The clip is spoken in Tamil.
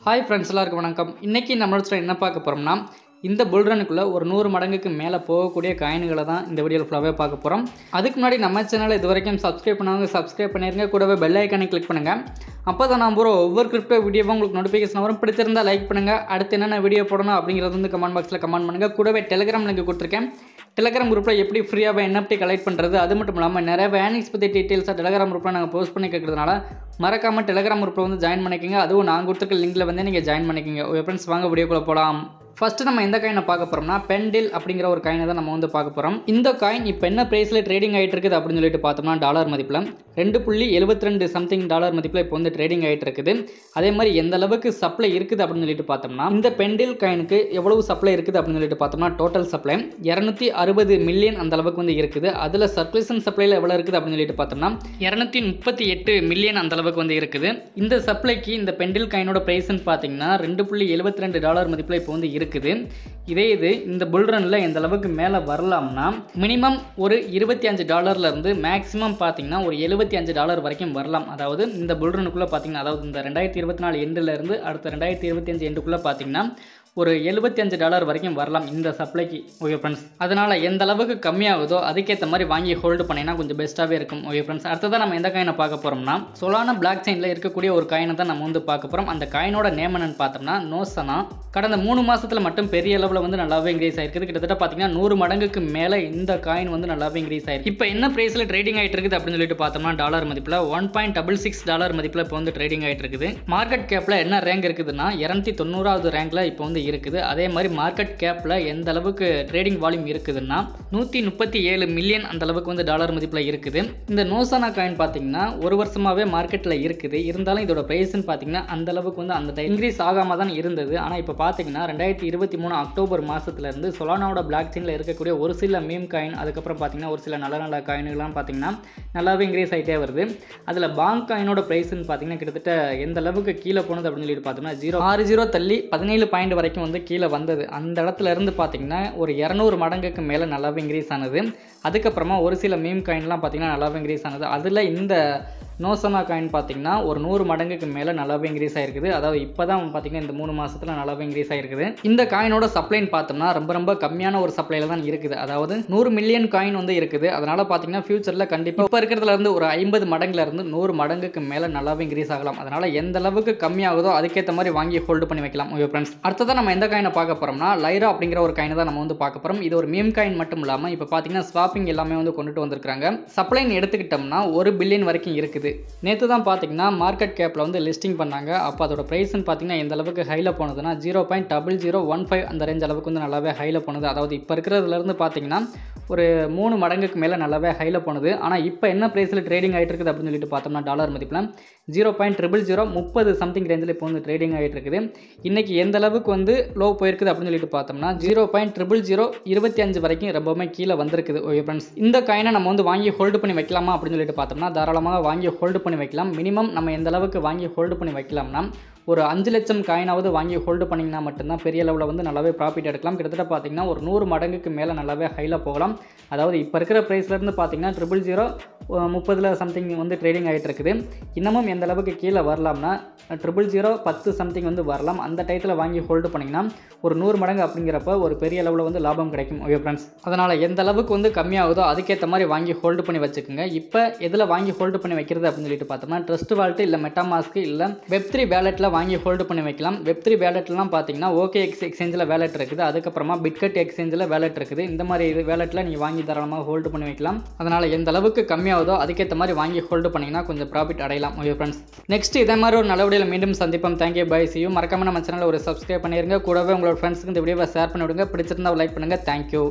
ஹாய் ஃப்ரெண்ட்ஸ், எல்லாருக்கும் வணக்கம். இன்றைக்கி நம்மளோட என்ன பார்க்க போகிறோம்னா, இந்த புல்ரனுக்குள்ளே ஒரு 100 மடங்குக்கு மேலே போகக்கூடிய காயின்களை தான் இந்த வீடியோவில் ஃபுல்லாகவே பார்க்க போகிறோம். அதுக்கு முன்னாடி நம்ம சேனலை இது வரைக்கும் சப்ஸ்கிரைப் பண்ணாங்க சப்ஸ்கிரைப் பண்ணிடுங்க. கூடவே பெல் ஐக்கானை கிளிக் பண்ணுங்கள். அப்போ தான் நான் போகிற ஒவ்வொரு கிரிப்டோ வீடியோவும் உங்களுக்கு நோட்டிஃபிகேஷன் வரும். பிடிச்சிருந்தால் லைக் பண்ணுங்கள். அடுத்து என்னென்ன வீடியோ போடணும் அப்படிங்கிறது வந்து கமெண்ட் பாக்ஸில் கமெண்ட் பண்ணுங்கள். கூடவே டெலிகிராம் லிங்க் கொடுத்துருக்கேன். டெலிகிராம் குரூப்பில் எப்படி ஃப்ரீயாக NFT கலெக்ட் பண்ணுறது, அது மட்டும் இல்லாமல் நிறைய வேனிங்ஸ் பற்றி டீட்டெயில்ஸாக டெலிகிராம் குரூப்பில் நாங்கள் போஸ்ட் பண்ணி கேட்கறதுனால மறக்காமல் டெலிகிராம் குரூப்பில் வந்து ஜாயின் பண்ணிக்கோங்க. அதுவும் நான் கொடுத்துருக்க லிங்கில் வந்து நீங்கள் ஜாயின் பண்ணிக்கோங்க. ஓகே ஃப்ரெண்ட்ஸ், வாங்க வீடியோக்குள்ளே போகலாம். ஃபஸ்ட்டு நம்ம எந்த காயினை பார்க்க போகிறோம்னா, பெண்டில் அப்படிங்கிற ஒரு காயினை தான் நம்ம வந்து பார்க்க போகிறோம். இந்த காயின் இப்போ என்ன ப்ரைஸில் ட்ரேடிங் ஆகிட்டு இருக்குது அப்படின்னு சொல்லிட்டு பார்த்தோம்னா, டாலர் மதிப்பில் 2.72 சம்திங் டாலர் மதிப்பில் இப்போ வந்து ட்ரேடிங் ஆகிட்டு இருக்குது. அதே மாதிரி எந்த அளவுக்கு சப்ளை இருக்குது அப்படின்னு சொல்லிட்டு பார்த்தோம்னா, இந்த பெண்டில் காயினுக்கு எவ்வளவு சப்ளை இருக்குது அப்படின்னு சொல்லிட்டு பார்த்தோம்னா, டோட்டல் சப்ளை 260 மில்லியன் அந்த அளவுக்கு வந்து இருக்குது. அதில் சர்க்குலேஷன் சப்ளையில் எவ்வளோ இருக்குது அப்படின்னு சொல்லிட்டு பார்த்தோம்னா 238 மில்லியன் அந்த அளவுக்கு வந்து இருக்குது. இந்த சப்ளைக்கு இந்த பெண்டில் காயினோட ப்ரைஸ்ன்னு பார்த்தீங்கன்னா $2.72 டாலர் மதிப்பில் இப்போ வந்து இருக்குது. இதே இது இந்த புல்ரனில் எந்த அளவுக்கு மேலே வரலாம்னா, மினிமம் ஒரு $25 இருந்து மேக்ஸிமம் பார்த்தீங்கன்னா ஒரு $75 வரைக்கும் வரலாம். அதாவது இந்த புல்ரனுக்குள்ளே பார்த்தீங்கன்னா, அதாவது இந்த 2024 எண்டிலேருந்து அடுத்த 2025 எண்டுக்குள்ளே பார்த்தீங்கன்னா ஒரு $75 வரைக்கும் வரலாம் இந்த சப்ளைக்கு. ஓகே ஃப்ரெண்ட்ஸ், அதனால் எந்த அளவுக்கு கம்மியாகுதோ அதுக்கேற்ற மாதிரி வாங்கி ஹோல்டு பண்ணினா கொஞ்சம் பெஸ்ட்டாகவே இருக்கும். ஓகே ஃப்ரெண்ட்ஸ், அடுத்ததான் நம்ம எந்த காயினை பார்க்க போகிறோம்னா, சொலானா பிளாக் செயினில் இருக்கக்கூடிய ஒரு காயினை தான் நம்ம வந்து பார்க்க போகிறோம். அந்த காயினோட நேம் என்னன்னு பார்த்தோம்னா நோசனா. கடந்த 3 மாதத்தில் மட்டும் பெரிய அளவில் வந்து நல்லாவே இன்க்ரீஸ் ஆகிருக்குது. கிட்டத்தட்ட பார்த்தீங்கன்னா 100 மடங்குக்கு மேலே இந்த காயின் வந்து நல்லாவே இன்க்ரீஸ் ஆகிருக்கு. இப்போ என்ன ப்ரைஸில் ட்ரேடிங் ஆகிட்டு இருக்குது அப்படின்னு சொல்லிட்டு பார்த்தோம்னா, டாலர் மதிப்பில் $1.66 மதிப்பில் இப்போ வந்து ட்ரேடிங் ஆகிட்டு இருக்குது. மார்க்கெட் கேப்பில் என்ன ரேங்க் இருக்குதுன்னா 290வது ரேங்கில் இப்போ வந்து இருக்குது. அதே மாதிரி மார்க்கெட் கேப்பில் எந்த அளவுக்கு ட்ரேடிங் வால்யூம் இருக்குதுன்னா 137 மில்லியன் அந்த அளவுக்கு வந்து டாலர் மதிப்பில் இருக்குது. இந்த நோசானா காயின் பார்த்தீங்கன்னா ஒரு வருஷமாகவே மார்க்கெட்டில் இருக்குது. இருந்தாலும் இதோட ப்ரைஸ்ன்னு பார்த்தீங்கன்னா அந்த அளவுக்கு வந்து அந்த இன்க்ரீஸ் ஆகாமல் தான் இருந்தது. ஆனால் இப்போ பார்த்தீங்கன்னா 2023 அக்டோபர் மாதத்துலேருந்து சொலானாவோட பிளாக் செயினில் இருக்கக்கூடிய ஒரு சில மீம் காயின், அதுக்கப்புறம் பார்த்தீங்கன்னா ஒரு சில நல்ல நல்ல காயின்கள்லாம் பார்த்தீங்கன்னா நல்லாவே இன்க்ரீஸ் ஆகிட்டே வருது. அதில் பாங்க் காயினோட ப்ரைஸ்ன்னு பார்த்தீங்கன்னா கிட்டத்தட்ட எந்த அளவுக்கு கீழே போனது அப்படின்னு சொல்லிட்டு பார்த்தோம்னா 0.60 தள்ளி 17 பாயிண்ட் வரைக்கும் வந்து கீழே வந்தது. அந்த இடத்துல இருந்து பார்த்தீங்கன்னா ஒரு 200 மடங்குக்கு மேலே நல்லாவே இன்க்ரீஸ் ஆனது. அதுக்கப்புறமா ஒரு சில மீம் காயின்லாம் பார்த்தீங்கன்னா நல்லாவே இன்க்ரீஸ் ஆனது. அதில் இந்த நோசனா காயின் பார்த்தீங்கன்னா ஒரு 100 மடங்குக்கு மேலே நல்லாவே இன்க்ரீஸ் ஆகிருக்குது. அதாவது இப்போ தான் பார்த்தீங்கன்னா இந்த 3 மாதத்தில் நல்லாவே இன்க்ரீஸ் ஆகிருக்குது. இந்த காயினோட சப்ளைன்னு பார்த்தோம்னா ரொம்ப கம்மியான ஒரு சப்ளையில் தான் இருக்குது. அதாவது 100 மில்லியன் காயின் வந்து இருக்குது. அதனால் பார்த்தீங்கன்னா ஃபியூச்சரில் கண்டிப்பாக இப்போ இருக்கிறதுலேருந்து ஒரு 50 மடங்குலேருந்து 100 மடங்குக்கு மேலே நல்லாவே இன்க்ரீஸ் ஆகலாம். அதனால் எந்த அளவுக்கு கம்மியாகுதோ அதுக்கேற்ற மாதிரி வாங்கி ஹோல்டு பண்ணி வைக்கலாம். ஓகே ஃப்ரெண்ட்ஸ், அடுத்ததான் நம்ம எந்த காயினை பார்க்க போகிறோம்னா, லைரா அப்படிங்கிற ஒரு காயினை தான் நம்ம வந்து பார்க்க போகிறோம். இது ஒரு மீம் காயின் மட்டும் இல்லாமல் இப்போ பார்த்தீங்கன்னா ஸ்வாப்பிங் எல்லாமே வந்து கொண்டுட்டு வந்திருக்காங்க. சப்ளைன்னு எடுத்துக்கிட்டோம்னா 1 பில்லியன் வரைக்கும் இருக்குது. நேற்று தான் பார்த்தீங்கன்னா மார்க்கெட் கேப்பில் வந்து லிஸ்டிங் பண்ணாங்க. அப்போ அதோட ப்ரைஸ்ன்னு பார்த்தீங்கன்னா எந்த அளவுக்கு ஹையில் போனதுன்னா 0.0015 அந்த ரேஞ்ச் அளவுக்கு வந்து நல்லாவே ஹையில் போனது. அதாவது இப்போ இருக்கிறதுலேருந்து பார்த்தீங்கன்னா ஒரு 3 மடங்குக்கு மேலே நல்லாவே ஹையில் போனது. ஆனால் இப்போ என்ன ப்ரைஸில் ட்ரேடிங் ஆகிட்டு இருக்குது அப்படின்னு சொல்லிட்டு பார்த்தோம்னா, டாலர் மதிப்பில் 0.00030 சம்திங் ரேஞ்சில் இப்போ வந்து ட்ரேடிங் ஆகிட்டு இருக்குது. இன்றைக்கி எந்த அளவுக்கு வந்து லோ போயிருக்குது அப்படின்னு சொல்லிட்டு பார்த்தோம்னா 0.00025 வரைக்கும் ரொம்பவுமே கீழே வந்திருக்குது. ஓகே ஃப்ரெண்ட்ஸ், இந்த காயினை நம்ம வந்து வாங்கி ஹோல்டு பண்ணி வைக்கலாமா அப்படின்னு சொல்லிட்டு பார்த்தோம்னா தாராளமாக வாங்கி ஹோல்டு பண்ணி வைக்கலாம். மினிமம் நம்ம எந்த அளவுக்கு வாங்கி ஹோல்டு பண்ணி வைக்கலாம்னா ஒரு 5 லட்சம் காயினாவது வாங்கி ஹோல்டு பண்ணிங்கன்னா மட்டும்தான் பெரிய லெவலில் வந்து நல்லாவே ப்ராஃபிட் எடுக்கலாம். கிட்டத்தட்ட பார்த்தீங்கன்னா ஒரு 100 மடங்குக்கு மேலே நல்லாவே ஹையில் போகலாம். அதாவது இப்போ இருக்கிற ப்ரைஸ்லேருந்து பார்த்தீங்கன்னா 0.0030 சம்திங் வந்து ட்ரேடிங் ஆகிட்டு இருக்குது. இன்னமும் எந்த அளவுக்கு கீழே வரலாம்னா 0.0010 சம்திங் வந்து வரலாம். அந்த டயத்தில் வாங்கி ஹோல்டு பண்ணிங்கன்னா ஒரு 100 மடங்கு அப்படிங்கிறப்ப ஒரு பெரிய லெவலில் வந்து லாபம் கிடைக்கும். ஓகே ஃப்ரெண்ட்ஸ், அதனால் எந்த அளவுக்கு வந்து கம்மியாகுதோ அதுக்கேற்ற மாதிரி வாங்கி ஹோல்டு பண்ணி வச்சுக்கோங்க. இப்போ எதில் வாங்கி ஹோல்டு பண்ணி வைக்கிறது அப்படின்னு சொல்லிட்டு பார்த்தோம்னா, ட்ரஸ்ட் வாலெட் இல்லை மெட்டாமாஸ்க் இல்லை Web3 வேலெட்டில் வாங்கி ஹோல்டு பண்ணி வைக்கலாம். Web3 வேலெட்லாம் பார்த்தீங்கன்னா OKX எக்ஸ்சேஞ்சில் வேலெட் இருக்குது. அதுக்கப்புறமா பிட்கட் எக்ஸ்சேஞ்சில் வேலெட் இருக்குது. இந்த மாதிரி வேலெட்டில் நீங்கள் வாங்கி தாராளமாக ஹோல்டு பண்ணி வைக்கலாம். அதனால் எந்த அளவுக்கு கம்மியாகுதோ அதுக்கேற்ற மாதிரி வாங்கி ஹோல்டு பண்ணிங்கன்னா கொஞ்சம் ப்ராஃபிட் அடையலாம். ஓகே ஃப்ரெண்ட்ஸ், நெக்ஸ்ட் இதே மாதிரி ஒரு நல்ல வீடியோவில் மீண்டும் சந்திப்போம். Thank you, bye, see you. மறக்காம நம்ம சேனலில் ஒரு சப்ஸ்கிரைப் பண்ணிடுங்க. கூடவே உங்களோட ஃப்ரெண்ட்ஸுக்கு இந்த வீடியோவை ஷேர் பண்ணி விடுங்க. பிடிச்சிருந்தா லைக் பண்ணுங்கள். தேங்க்யூ.